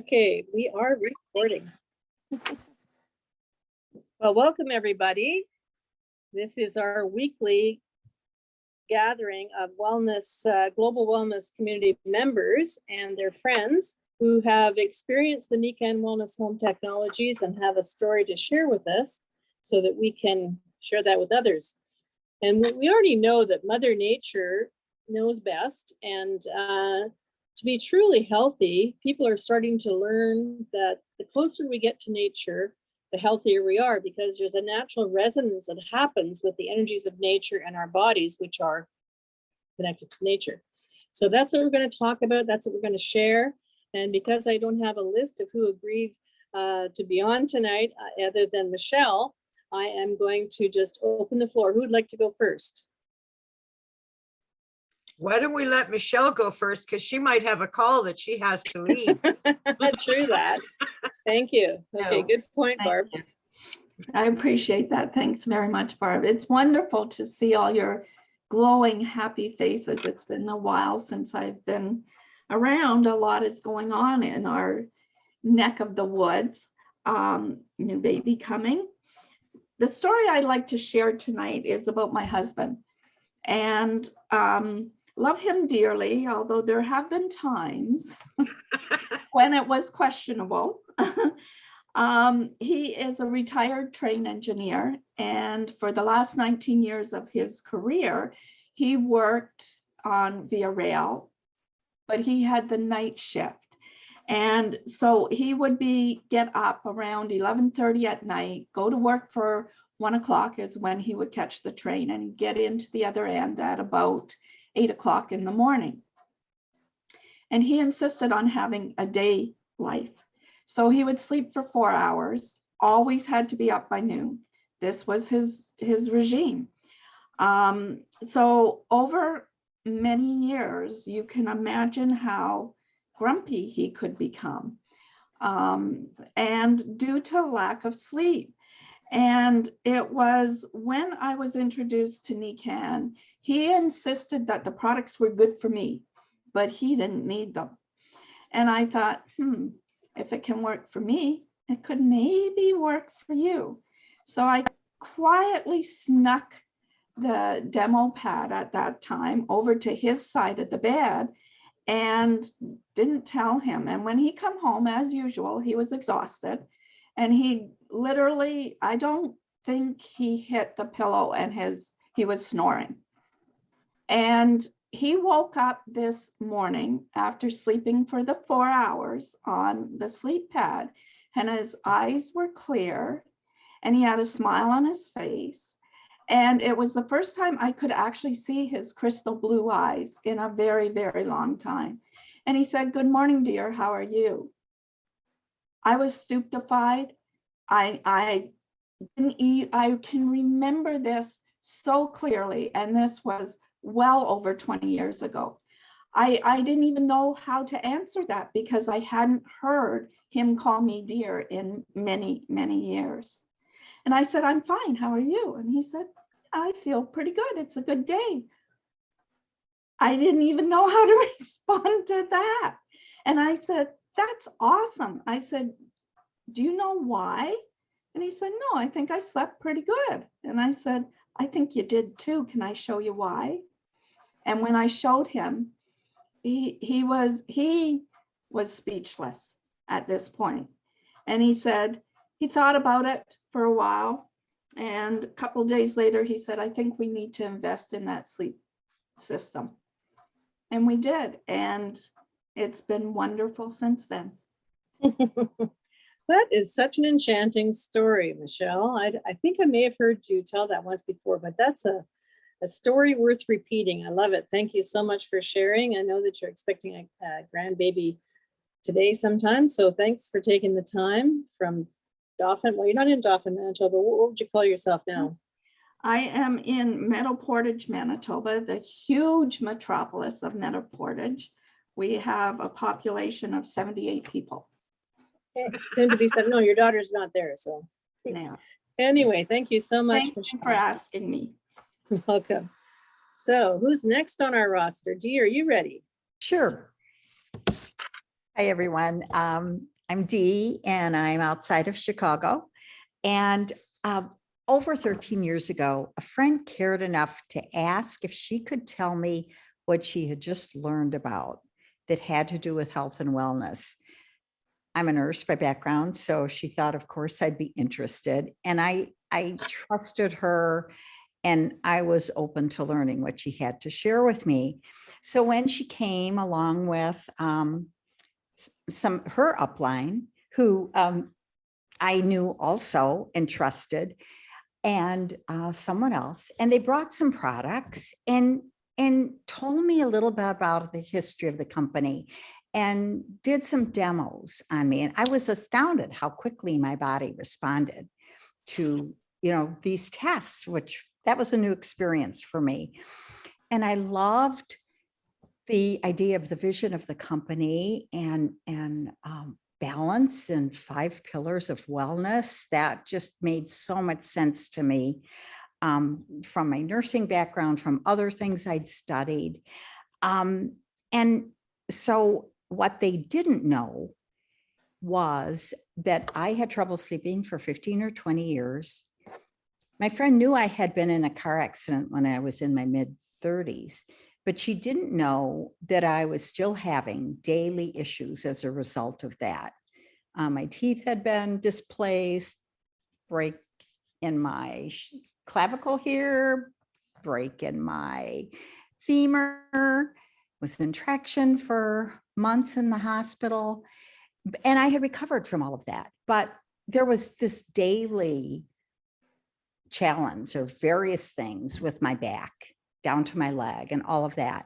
Okay, we are recording. Well, welcome everybody. This is our weekly gathering of wellness, global wellness community members and their friends who have experienced the Nikan Wellness Home technologies and have a story to share with us so that we can share that with others. And we already know that Mother Nature knows best, and to be truly healthy, people are starting to learn that the closer we get to nature, the healthier we are, because there's a natural resonance that happens with the energies of nature and our bodies, which are connected to nature. So that's what we're going to talk about. That's what we're going to share. And because I don't have a list of who agreed to be on tonight, other than Michelle, I am going to just open the floor. Who would like to go first? Why don't we let Michelle go first? Because she might have a call that she has to leave. True that. Thank you. Okay, good point, Barb. I appreciate that. Thanks very much, Barb. It's wonderful to see all your glowing, happy faces. It's been a while since I've been around. A lot is going on in our neck of the woods. New baby coming. The story I'd like to share tonight is about my husband, and love him dearly, although there have been times when it was questionable. He is a retired train engineer, and for the last 19 years of his career, he worked on via rail, but he had the night shift. And so he would get up around 11:30 at night, go to work for 1 o'clock is when he would catch the train, and get into the other end at about 8 o'clock in the morning. And he insisted on having a day life. So he would sleep for 4 hours, always had to be up by noon. This was his regime. So over many years, you can imagine how grumpy he could become, and due to lack of sleep. And it was when I was introduced to Nikan, he insisted that the products were good for me, but he didn't need them. And I thought, if it can work for me, it could maybe work for you. So I quietly snuck the demo pad at that time over to his side of the bed and didn't tell him. And when he come home, as usual, he was exhausted, and he literally, I don't think he hit the pillow, and he was snoring. And he woke up this morning after sleeping for the 4 hours on the sleep pad, and his eyes were clear, and he had a smile on his face. And it was the first time I could actually see his crystal blue eyes in a very, very long time. And he said, "Good morning, dear. How are you?" I was stupefied. I can remember this so clearly, and this was well over 20 years ago. I didn't even know how to answer that because I hadn't heard him call me dear in many, many years. And I said, "I'm fine. How are you?" And he said, "I feel pretty good. It's a good day." I didn't even know how to respond to that. And I said, "That's awesome." I said, "Do you know why?" And he said, "No, I think I slept pretty good." And I said, "I think you did too. Can I show you why?" And when I showed him, he was speechless at this point. And he said, he thought about it for a while. And a couple of days later, he said, "I think we need to invest in that sleep system." And we did. And it's been wonderful since then. That is such an enchanting story, Michelle. I think I may have heard you tell that once before, but that's a story worth repeating. I love it. Thank you so much for sharing. I know that you're expecting a grandbaby today sometime, so thanks for taking the time from Dauphin. Well, you're not in Dauphin, Manitoba. What would you call yourself now? I am in Meadow Portage, Manitoba, the huge metropolis of Meadow Portage. We have a population of 78 people. Okay. Soon to be said. No, your daughter's not there, so. Yeah. Anyway, thank you so much, Thank Michelle. you for asking me. Welcome. So who's next on our roster? Dee, are you ready? Sure. Hi, everyone. I'm Dee, and I'm outside of Chicago. And over 13 years ago, a friend cared enough to ask if she could tell me what she had just learned about that had to do with health and wellness. I'm a nurse by background, so she thought, of course, I'd be interested. And I trusted her, and I was open to learning what she had to share with me. So when she came along with her upline, who I knew also and trusted, and someone else, and they brought some products and told me a little bit about the history of the company and did some demos on me. And I was astounded how quickly my body responded to, these tests, which that was a new experience for me. And I loved the idea of the vision of the company and balance and 5 pillars of wellness. That just made so much sense to me, from my nursing background, from other things I'd studied. And so what they didn't know was that I had trouble sleeping for 15 or 20 years. My friend knew I had been in a car accident when I was in my mid 30s, but she didn't know that I was still having daily issues as a result of that. My teeth had been displaced, break in my clavicle here, break in my femur, was in traction for months in the hospital. And I had recovered from all of that. But there was this daily challenge or various things with my back down to my leg and all of that.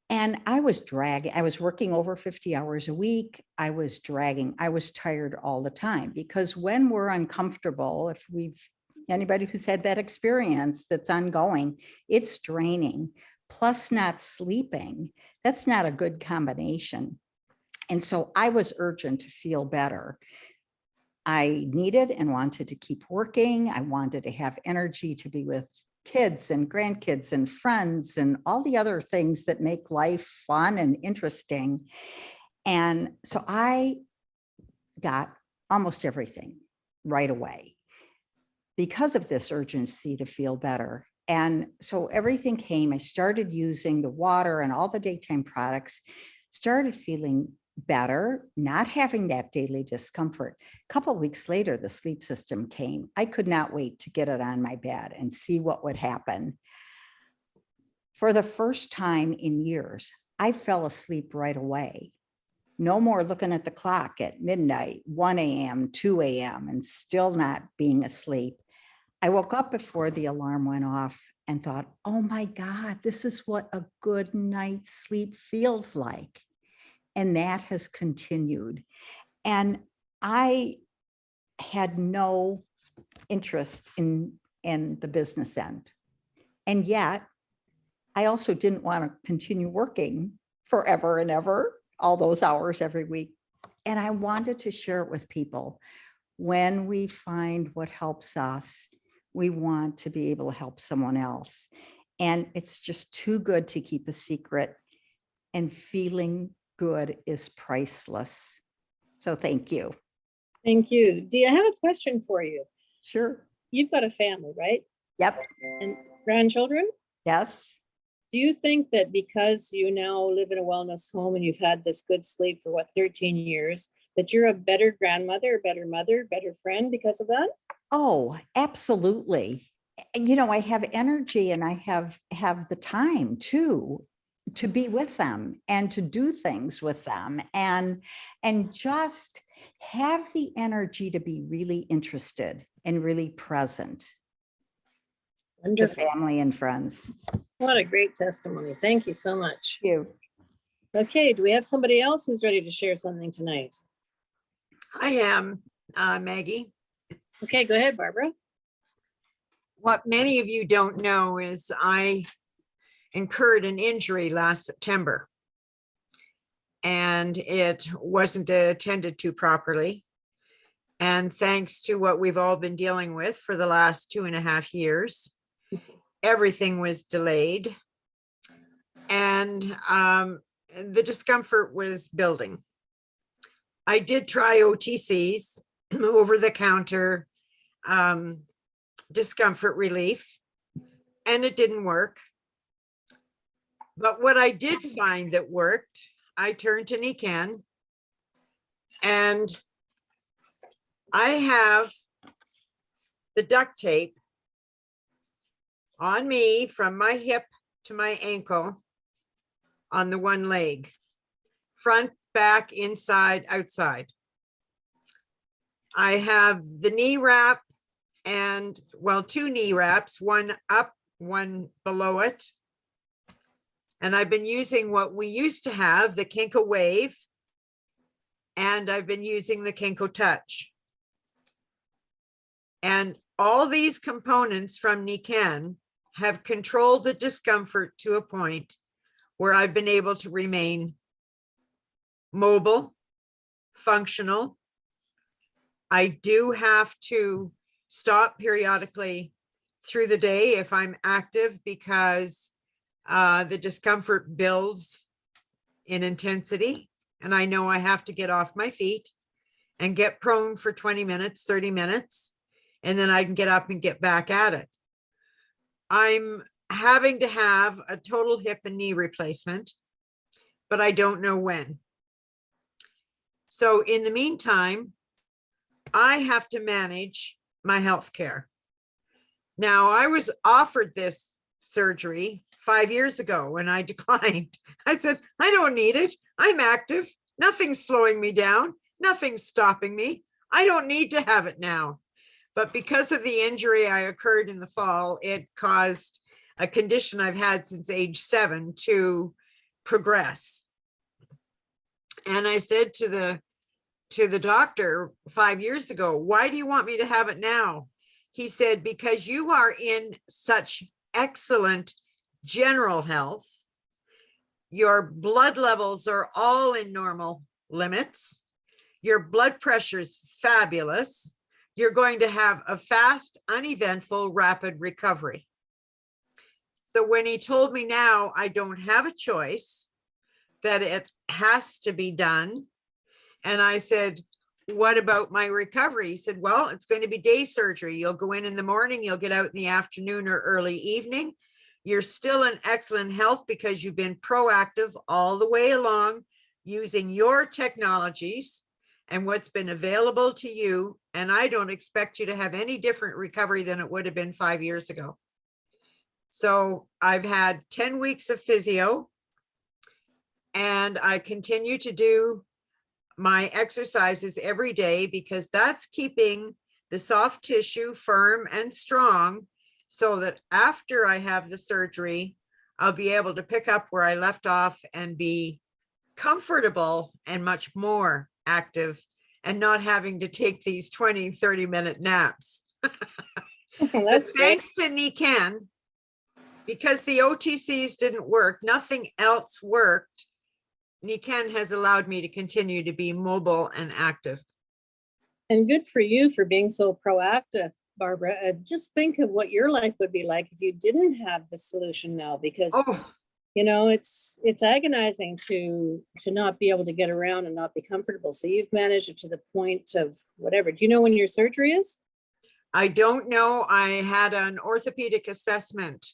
And I was dragging, I was working over 50 hours a week. I was dragging, I was tired all the time, because when we're uncomfortable, if anybody who's had that experience that's ongoing, it's draining, plus not sleeping. That's not a good combination. And so I was urgent to feel better. I needed and wanted to keep working. I wanted to have energy to be with kids and grandkids and friends and all the other things that make life fun and interesting. And so I got almost everything right away because of this urgency to feel better. And so everything came. I started using the water and all the daytime products, started feeling better, not having that daily discomfort. A couple of weeks later, the sleep system came. I could not wait to get it on my bed and see what would happen. For the first time in years, I fell asleep right away. No more looking at the clock at midnight, 1 a.m., 2 a.m., and still not being asleep. I woke up before the alarm went off and thought, oh my God, this is what a good night's sleep feels like. And that has continued. And I had no interest in the business end. And yet I also didn't want to continue working forever and ever, all those hours every week. And I wanted to share it with people. When we find what helps us, we want to be able to help someone else. And it's just too good to keep a secret, and feeling good is priceless. So thank you. Thank you. Dee, I have a question for you. Sure. You've got a family, right? Yep. And grandchildren? Yes. Do you think that because you now live in a wellness home and you've had this good sleep for 13 years, that you're a better grandmother, better mother, better friend because of that? Oh, absolutely. I have energy, and I have the time too to be with them and to do things with them, and just have the energy to be really interested and really present to Wonderful. family and friends. What a great testimony. Thank you so much. Thank you. Okay, do we have somebody else who's ready to share something tonight? I am, Maggie. Okay, go ahead, Barbara. What many of you don't know is I incurred an injury last September, and it wasn't attended to properly. And thanks to what we've all been dealing with for the last 2.5 years, everything was delayed. And the discomfort was building. I did try OTCs, over the counter discomfort relief, and it didn't work. But what I did find that worked, I turned to Nikan, and I have the duct tape on me from my hip to my ankle on the one leg, front, back, inside, outside. I have the knee wrap and, well, two knee wraps, one up, one below it. And I've been using what we used to have, the Kinko Wave, and I've been using the Kinko Touch. And all these components from Nikan have controlled the discomfort to a point where I've been able to remain mobile, functional. I do have to stop periodically through the day if I'm active, because the discomfort builds in intensity. And I know I have to get off my feet and get prone for 20 minutes, 30 minutes, and then I can get up and get back at it. I'm having to have a total hip and knee replacement, but I don't know when. So in the meantime, I have to manage my health care. Now, I was offered this surgery 5 years ago and I declined. I said, I don't need it. I'm active. Nothing's slowing me down. Nothing's stopping me. I don't need to have it now. But because of the injury I occurred in the fall, it caused a condition I've had since age 7 to progress. And I said to the doctor 5 years ago, why do you want me to have it now? He said, because you are in such excellent general health. Your blood levels are all in normal limits. Your blood pressure's fabulous. You're going to have a fast, uneventful, rapid recovery. So when he told me now I don't have a choice, that it has to be done, and I said, what about my recovery? He said, well, it's going to be day surgery. You'll go in the morning, you'll get out in the afternoon or early evening. You're still in excellent health because you've been proactive all the way along using your technologies and what's been available to you. And I don't expect you to have any different recovery than it would have been 5 years ago. So I've had 10 weeks of physio, and I continue to do my exercises every day because that's keeping the soft tissue firm and strong, so that after I have the surgery, I'll be able to pick up where I left off and be comfortable and much more active and not having to take these 20, 30-minute naps. That's great. Thanks to Nikan, because the OTCs didn't work, nothing else worked. Nikan has allowed me to continue to be mobile and active. And good for you for being so proactive, Barbara. Just think of what your life would be like if you didn't have the solution now, because you know, it's agonizing to not be able to get around and not be comfortable. So you've managed it to the point of whatever. Do you know when your surgery is? I don't know. I had an orthopedic assessment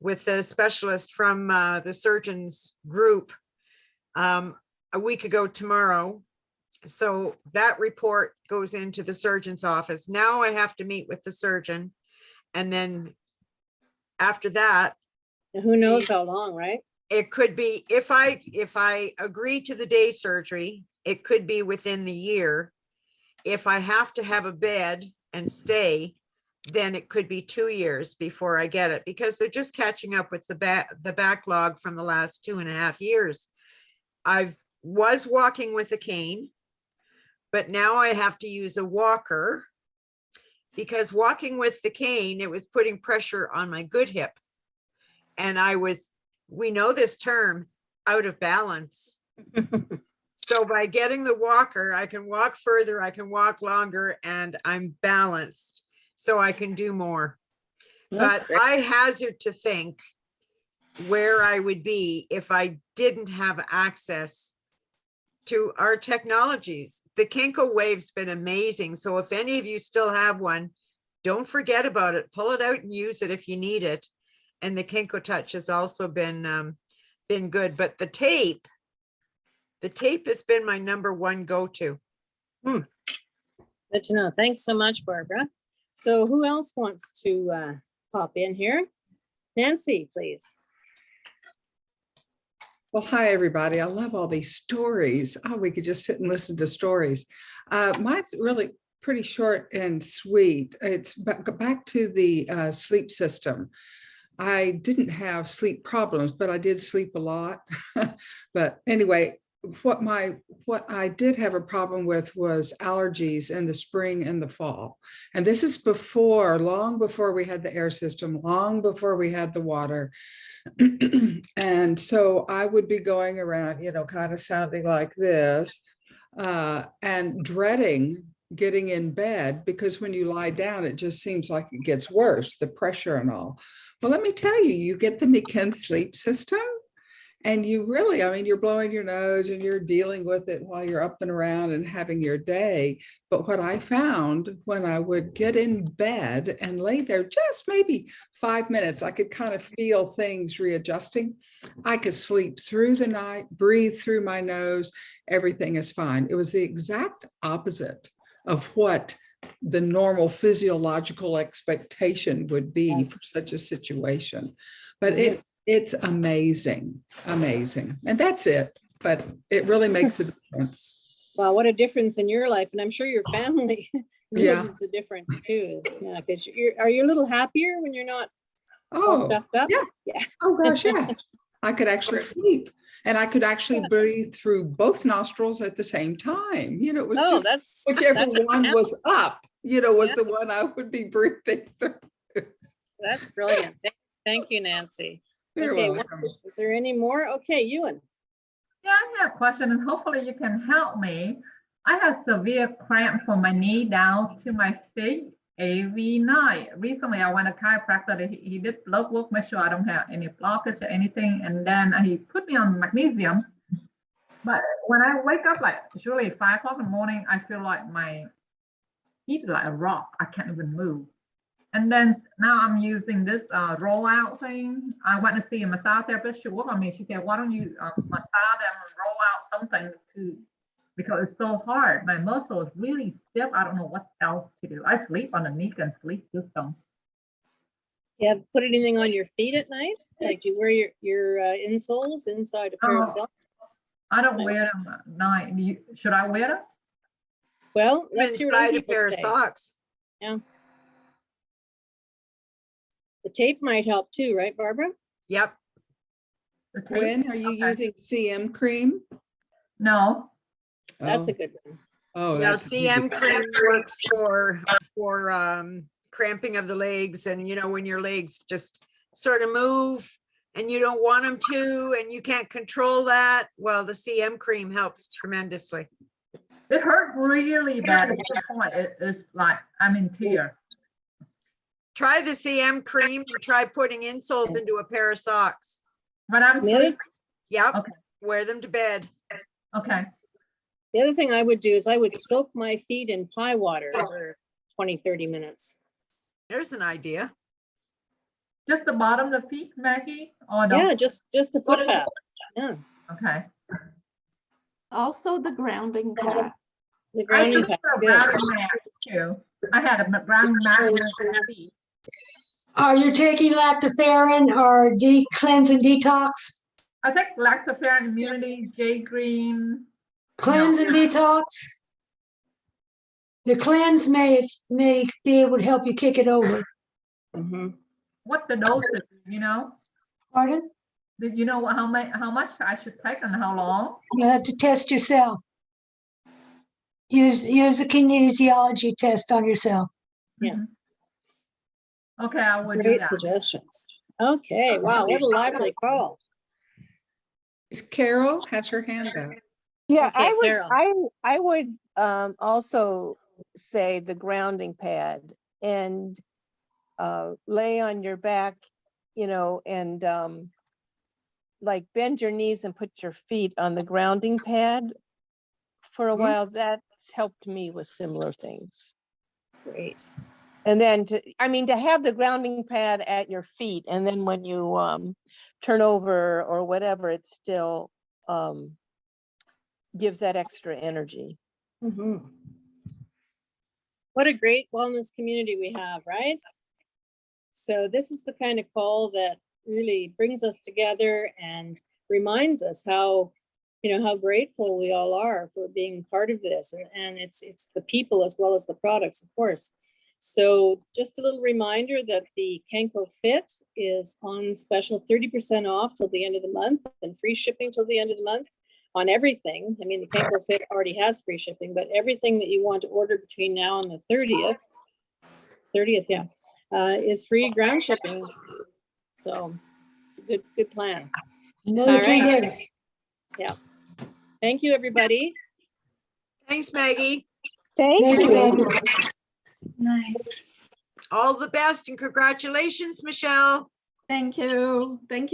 with a specialist from the surgeon's group a week ago tomorrow. So that report goes into the surgeon's office. Now I have to meet with the surgeon. And then after that, Who knows how long, right? it could be, if I agree to the day surgery, it could be within the year. If I have to have a bed and stay, then it could be 2 years before I get it, because they're just catching up with the backlog from the last 2.5 years. I was walking with a cane, but now I have to use a walker, because walking with the cane, it was putting pressure on my good hip. And I was, we know this term, out of balance. So by getting the walker, I can walk further, I can walk longer, and I'm balanced, so I can do more. That's But great. I hazard to think where I would be if I didn't have access to our technologies. The Kinko Wave's been amazing. So if any of you still have one, don't forget about it. Pull it out and use it if you need it. And the Kinko Touch has also been good. But the tape has been my #1 go-to. Good to know. Thanks so much, Barbara. So who else wants to pop in here? Nancy, please. Well, hi, everybody. I love all these stories. Oh, we could just sit and listen to stories. Mine's really pretty short and sweet. It's back to the sleep system. I didn't have sleep problems, but I did sleep a lot. But anyway, what I did have a problem with was allergies in the spring and the fall. And this is long before we had the air system, long before we had the water. And so I would be going around, kind of sounding like this, and dreading getting in bed, because when you lie down, it just seems like it gets worse, the pressure and all. Well, let me tell you, you get the Niken sleep system, and you really, you're blowing your nose and you're dealing with it while you're up and around and having your day. But what I found when I would get in bed and lay there just maybe 5 minutes, I could kind of feel things readjusting. I could sleep through the night, breathe through my nose, everything is fine. It was the exact opposite of what the normal physiological expectation would be for such a situation. But it's amazing, amazing. And that's it, but it really makes a difference. Wow, what a difference in your life. And I'm sure your family notices a difference too. Yeah, because are you a little happier when you're not all stuffed up? Yeah. Oh gosh, yeah. I could actually sleep, and I could actually breathe through both nostrils at the same time. It was just whichever one was up, was the one I would be breathing through. That's brilliant. Thank you, Nancy. You're welcome. Is there any more? Okay, Ewan. Yeah, I have a question, and hopefully you can help me. I have severe cramp from my knee down to my feet every night. Recently, I went to a chiropractor. He did blood work, make sure I don't have any blockage or anything, and then he put me on magnesium. But when I wake up, like usually 5 o'clock in the morning, I feel like my feet are like a rock. I can't even move. And then now I'm using this rollout thing. I went to see a massage therapist. She worked on me. She said, why don't you massage them and roll out something because it's so hard. My muscle is really stiff. I don't know what else to do. I sleep underneath and sleep system. Do you have put anything on your feet at night? Like do you wear your insoles inside a pair of socks? I don't wear them at night. Should I wear them? Well, let's hear what a pair of socks. Yeah. The tape might help too, right, Barbara? Yep. When are you using CM cream? No. That's a good one. Oh, yeah, CM cream works for cramping of the legs, and when your legs just sort of move and you don't want them to, and you can't control that. Well, the CM cream helps tremendously. It hurt really bad. At the point, it's like I'm in tears. Try the CM cream and try putting insoles into a pair of socks. But I'm sleeping. Yep. Okay. Wear them to bed. Okay. The other thing I would do is I would soak my feet in pie water for 20-30 minutes. There's an idea. Just the bottom of the feet, Maggie? Or no? Yeah, just a foot bath. Yeah. Okay. Also the grounding pad. The I grounding use pad. a Good. grounding mat too. I had a grounding mat on my feet. Are you taking lactoferrin or cleanse and detox? I think lactoferrin, immunity, J green. Cleanse and detox? The cleanse may be able to help you kick it over. Mhm. What's the dosage? Pardon? Did you know how much I should take and how long? You'll have to test yourself. Use a kinesiology test on yourself. Yeah. Okay, I would do Great that. suggestions. Okay, wow, what a lively call. Is Carol has her hand up. Yeah, Okay, Carol. I would also say the grounding pad and lay on your back, and like bend your knees and put your feet on the grounding pad for a Mhm. while, that's helped me with similar things. Great. And then to have the grounding pad at your feet, and then when you turn over or whatever, it still gives that extra energy. Mhm. What a great wellness community we have, right? So this is the kind of call that really brings us together and reminds us how, how grateful we all are for being part of this. And it's the people as well as the products, of course. So just a little reminder that the Kenko Fit is on special 30% off till the end of the month and free shipping till the end of the month on everything. I mean, the Kenko Fit already has free shipping, but everything that you want to order between now and the 30th, yeah, is free ground shipping. So it's a good plan. Another All 3 right. days. Yeah. Thank you, everybody. Thanks, Maggie. Thank Thank you. you. Nice. All the best and congratulations, Michelle. Thank you. Thank you.